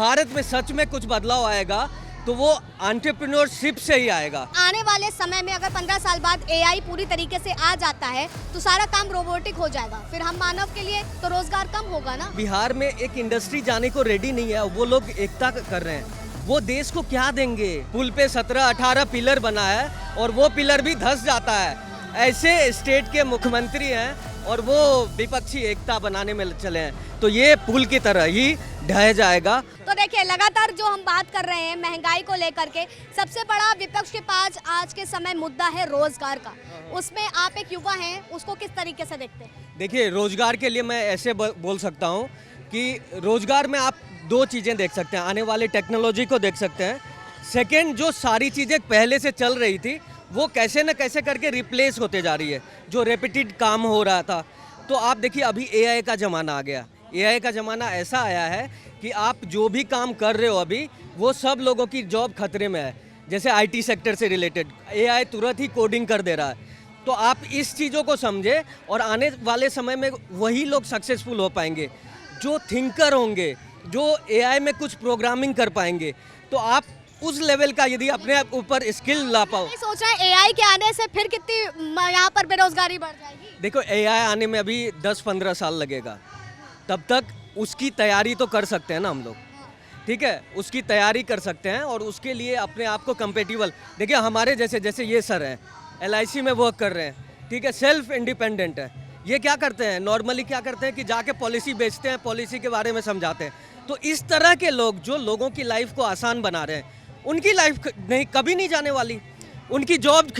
भारत में सच में कुछ बदलाव आएगा तो वो एंटरप्रेन्योरशिप से ही आएगा। आने वाले समय में अगर 15 साल बाद एआई पूरी तरीके से आ जाता है तो सारा काम रोबोटिक हो जाएगा, फिर हम मानव के लिए तो रोजगार कम होगा ना। बिहार में एक इंडस्ट्री जाने को रेडी नहीं है, वो लोग एकता कर रहे हैं, वो देश को क्या देंगे। पुल पे 17-18 पिलर बना है और वो पिलर भी धंस जाता है। ऐसे स्टेट के मुख्यमंत्री हैं और वो विपक्षी एकता बनाने में चले हैं, तो ये पुल की तरह ही ढह जाएगा। तो देखिए, लगातार जो हम बात कर रहे हैं महंगाई को लेकर के, सबसे बड़ा विपक्ष के पास आज के समय मुद्दा है रोजगार का। उसमें आप एक युवा हैं, उसको किस तरीके से देखते हैं? देखिए, रोजगार के लिए मैं ऐसे बोल सकता हूँ कि रोजगार में आप दो चीज़ें देख सकते हैं, आने वाले टेक्नोलॉजी को देख सकते हैं। सेकेंड, जो सारी चीज़ें पहले से चल रही थी वो कैसे न कैसे करके रिप्लेस होते जा रही है, जो रेपिटेड काम हो रहा था। तो आप देखिए, अभी एआई का ज़माना आ गया। एआई का ज़माना ऐसा आया है कि आप जो भी काम कर रहे हो अभी, वो सब लोगों की जॉब खतरे में है। जैसे आईटी सेक्टर से रिलेटेड एआई तुरंत ही कोडिंग कर दे रहा है। तो आप इस चीज़ों को समझे और आने वाले समय में वही लोग सक्सेसफुल हो पाएंगे जो थिंकर होंगे, जो एआई में कुछ प्रोग्रामिंग कर पाएंगे। तो आप उस लेवल का यदि अपने ऊपर स्किल ला पाओ। मैं सोच रहा है एआई के आने से फिर कितनी यहाँ पर बेरोजगारी बढ़ जाएगी। देखो, एआई आने में अभी 10-15 साल लगेगा, तब तक उसकी तैयारी तो कर सकते हैं ना हम लोग, ठीक है, उसकी तैयारी कर सकते हैं और उसके लिए अपने आप को कंपेटिबल। देखिए, हमारे जैसे ये सर हैं, LIC में वर्क कर रहे हैं, ठीक है, सेल्फ इंडिपेंडेंट है। ये क्या करते हैं, नॉर्मली क्या करते हैं कि जाके पॉलिसी बेचते हैं, पॉलिसी के बारे में समझाते हैं। तो इस तरह के लोग जो लोगों की लाइफ को आसान बना रहे हैं, उनकी लाइफ कभी नहीं जाने वाली, उनकी जॉब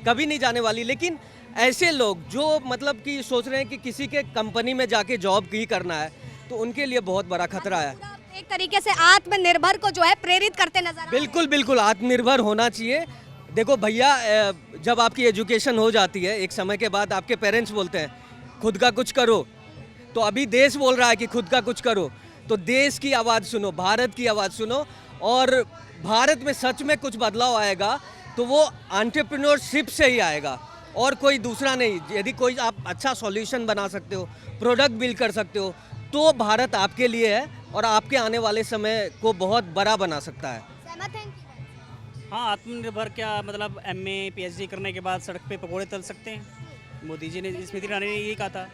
कभी नहीं जाने वाली। लेकिन ऐसे लोग जो मतलब कि सोच रहे हैं कि किसी के कंपनी में जाके जॉब ही करना है, तो उनके लिए बहुत बड़ा खतरा है। एक तरीके से आत्मनिर्भर को जो है प्रेरित करते नजर आ रहे हैं। बिल्कुल आत्मनिर्भर होना चाहिए। देखो भैया, जब आपकी एजुकेशन हो जाती है, एक समय के बाद आपके पेरेंट्स बोलते हैं खुद का कुछ करो, तो अभी देश बोल रहा है कि खुद का कुछ करो। तो देश की आवाज़ सुनो, भारत की आवाज़ सुनो, और भारत में सच में कुछ बदलाव आएगा तो वो एंटरप्रेन्योरशिप से ही आएगा और कोई दूसरा नहीं। यदि कोई आप अच्छा सॉल्यूशन बना सकते हो, प्रोडक्ट बिल्ड कर सकते हो, तो भारत आपके लिए है और आपके आने वाले समय को बहुत बड़ा बना सकता है। सहमत हैं? हाँ, आत्मनिर्भर क्या मतलब MA PhD करने के बाद सड़क पे पकौड़े तल सकते हैं। मोदी जी ने, स्मृति ईरानी ने यही कहा था।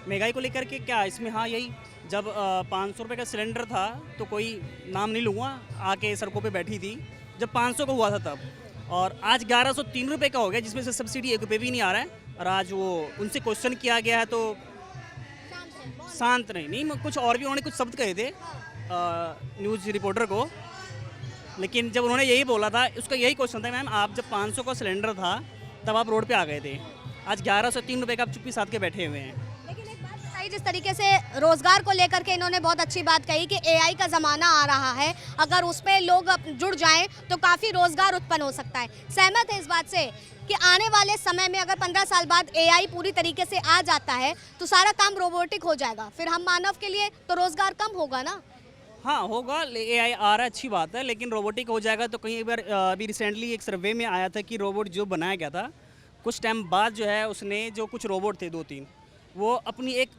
महंगाई को लेकर के क्या इसमें, हाँ यही, जब 500 रुपये का सिलेंडर था तो कोई नाम नहीं लूँगा, आके सड़कों पे बैठी थी जब 500 का हुआ था तब, और आज 1103 रुपये का हो गया, जिसमें से सब्सिडी 1 रुपये भी नहीं आ रहा है। और आज वो उनसे क्वेश्चन किया गया है तो शांत नहीं, कुछ और भी उन्होंने कुछ शब्द कहे थे न्यूज़ रिपोर्टर को, लेकिन जब उन्होंने यही बोला था, उसका यही क्वेश्चन था, मैम आप जब 500 का सिलेंडर था तब आप रोड पे आ गए थे, आज 1103 रुपये का आप चुप्पी साध के बैठे हुए हैं। लेकिन एक बात बताइए, जिस तरीके से रोजगार को लेकर के इन्होंने बहुत अच्छी बात कही कि एआई का ज़माना आ रहा है, अगर उसमें लोग जुड़ जाएं तो काफ़ी रोजगार उत्पन्न हो सकता है। सहमत है इस बात से कि आने वाले समय में अगर 15 साल बाद एआई पूरी तरीके से आ जाता है तो सारा काम रोबोटिक हो जाएगा, फिर हम मानव के लिए तो रोजगार कम होगा ना? हाँ होगा, AI आ रहा है, अच्छी बात है, लेकिन रोबोटिक हो जाएगा तो कहीं एक बार अभी रिसेंटली एक सर्वे में आया था कि रोबोट जो बनाया गया था, कुछ टाइम बाद जो है उसने जो कुछ रोबोट थे 2-3, वो अपनी एक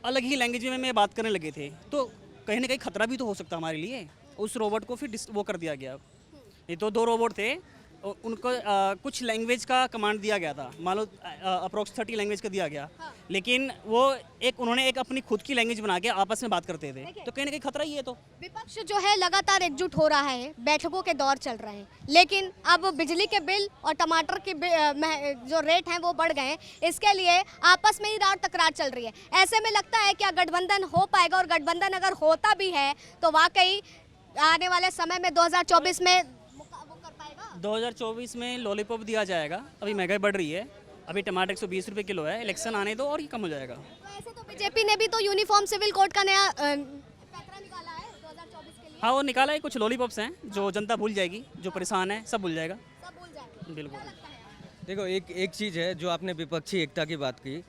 अलग ही लैंग्वेज में बात करने लगे थे। तो कहीं ना कहीं खतरा भी तो हो सकता हमारे लिए। उस रोबोट को फिर वो कर दिया गया। ये तो 2 रोबोट थे, उनको कुछ लैंग्वेज का कमांड दिया गया था, मान लो अप्रोक्स 30 लैंग्वेज का दिया गया, लेकिन वो उन्होंने एक अपनी खुद की लैंग्वेज बना के आपस में बात करते थे। तो कहीं ना कहीं खतरा ही है। तो विपक्ष जो है लगातार एकजुट हो रहा है, बैठकों के दौर चल रहे हैं, लेकिन अब बिजली के बिल और टमाटर के जो रेट हैं वो बढ़ गए हैं, इसके लिए आपस में ही रार तकरार चल रही है। ऐसे में लगता है क्या गठबंधन हो पाएगा, और गठबंधन अगर होता भी है तो वाकई आने वाले समय में 2024 में 2024 में लॉलीपॉप दिया जाएगा। अभी महंगाई बढ़ रही है, अभी टमाटर 120 रुपये किलो है, इलेक्शन आने दो और ये कम हो जाएगा। तो ऐसे तो बीजेपी ने भी तो यूनिफॉर्म सिविल कोड का नया पैतरा निकाला है 2024 के लिए। हाँ, वो निकाला है, कुछ लॉलीपॉप्स हैं जो जनता भूल जाएगी, जो परेशान है सब भूल जाएगा। सब भूल जाएंगे। बिल्कुल। क्या लगता है आपको? देखो, एक चीज़ है जो आपने विपक्षी एकता की बात की,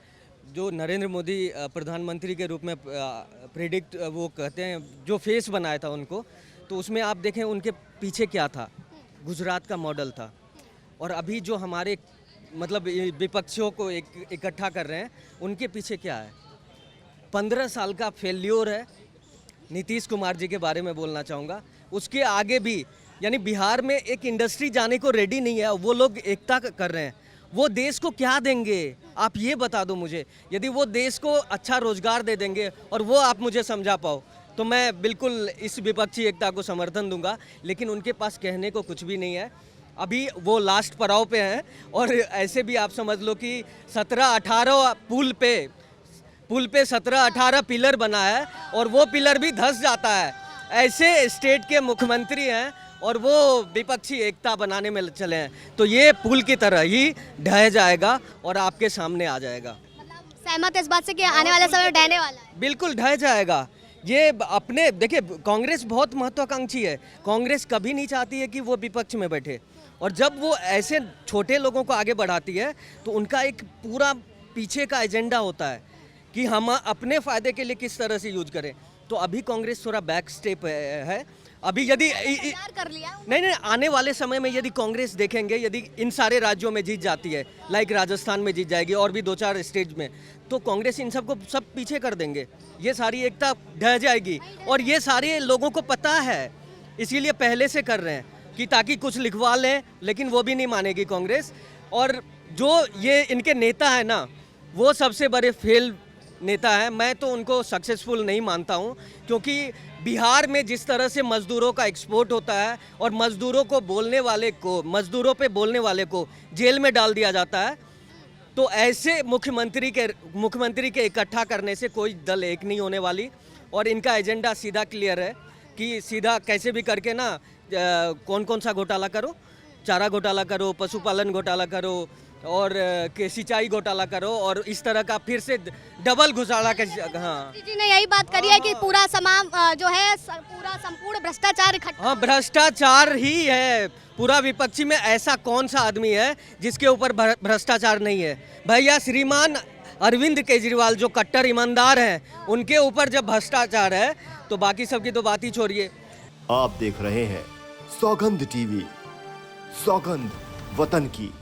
जो नरेंद्र मोदी प्रधानमंत्री के रूप में प्रेडिक्ट वो कहते हैं, जो फेस बनाया था उनको, तो उसमें आप देखें उनके पीछे क्या था, गुजरात का मॉडल था। और अभी जो हमारे मतलब विपक्षियों को इकट्ठा कर रहे हैं, उनके पीछे क्या है, 15 साल का फेल्योर है, नीतीश कुमार जी के बारे में बोलना चाहूँगा। उसके आगे भी यानी बिहार में एक इंडस्ट्री जाने को रेडी नहीं है, वो लोग एकता कर रहे हैं। वो देश को क्या देंगे आप ये बता दो मुझे। यदि वो देश को अच्छा रोजगार दे देंगे और वो आप मुझे समझा पाओ तो मैं बिल्कुल इस विपक्षी एकता को समर्थन दूंगा, लेकिन उनके पास कहने को कुछ भी नहीं है। अभी वो लास्ट पड़ाव पे हैं और ऐसे भी आप समझ लो कि 17-18 पुल पे 17-18 पिलर बना है और वो पिलर भी धंस जाता है। ऐसे स्टेट के मुख्यमंत्री हैं और वो विपक्षी एकता बनाने में चले हैं, तो ये पुल की तरह ही ढह जाएगा और आपके सामने आ जाएगा। सहमत है इस बात से कि आने वाले समय में ढहने वाला है? बिल्कुल ढह जाएगा। ये अपने देखिए, कांग्रेस बहुत महत्वाकांक्षी है। कांग्रेस कभी नहीं चाहती है कि वो विपक्ष में बैठे, और जब वो ऐसे छोटे लोगों को आगे बढ़ाती है तो उनका एक पूरा पीछे का एजेंडा होता है कि हम अपने फ़ायदे के लिए किस तरह से यूज करें। तो अभी कांग्रेस थोड़ा बैक स्टेप है। अभी यदि तैयार कर लिया है? नहीं, आने वाले समय में यदि कांग्रेस देखेंगे, यदि इन सारे राज्यों में जीत जाती है, लाइक राजस्थान में जीत जाएगी और भी 2-4 स्टेट में, तो कांग्रेस इन सबको सब पीछे कर देंगे। ये सारी एकता ढह जाएगी और ये सारे लोगों को पता है, इसीलिए पहले से कर रहे हैं कि ताकि कुछ लिखवा लें, लेकिन वो भी नहीं मानेगी कांग्रेस। और जो ये इनके नेता है ना, वो सबसे बड़े फेल नेता है। मैं तो उनको सक्सेसफुल नहीं मानता हूँ, क्योंकि बिहार में जिस तरह से मजदूरों का एक्सपोर्ट होता है और मजदूरों पे बोलने वाले को जेल में डाल दिया जाता है, तो ऐसे मुख्यमंत्री के इकट्ठा करने से कोई दल एक नहीं होने वाली। और इनका एजेंडा सीधा क्लियर है कि सीधा कैसे भी करके ना कौन कौन सा घोटाला करो, चारा घोटाला करो, पशुपालन घोटाला करो और सिंचाई घोटाला करो, और इस तरह का फिर से डबल घोटाला के। हाँ जी ने यही बात करी है कि पूरा जो है पूरा संपूर्ण भ्रष्टाचार इकट्ठा। हाँ, भ्रष्टाचार ही है पूरा। विपक्षी में ऐसा कौन सा आदमी है जिसके ऊपर भ्रष्टाचार नहीं है? भैया श्रीमान अरविंद केजरीवाल जो कट्टर ईमानदार हैं, उनके ऊपर जब भ्रष्टाचार है तो बाकी सबकी तो बात ही छोड़िए। आप देख रहे हैं सौगंध टीवी, सौगंध वतन की।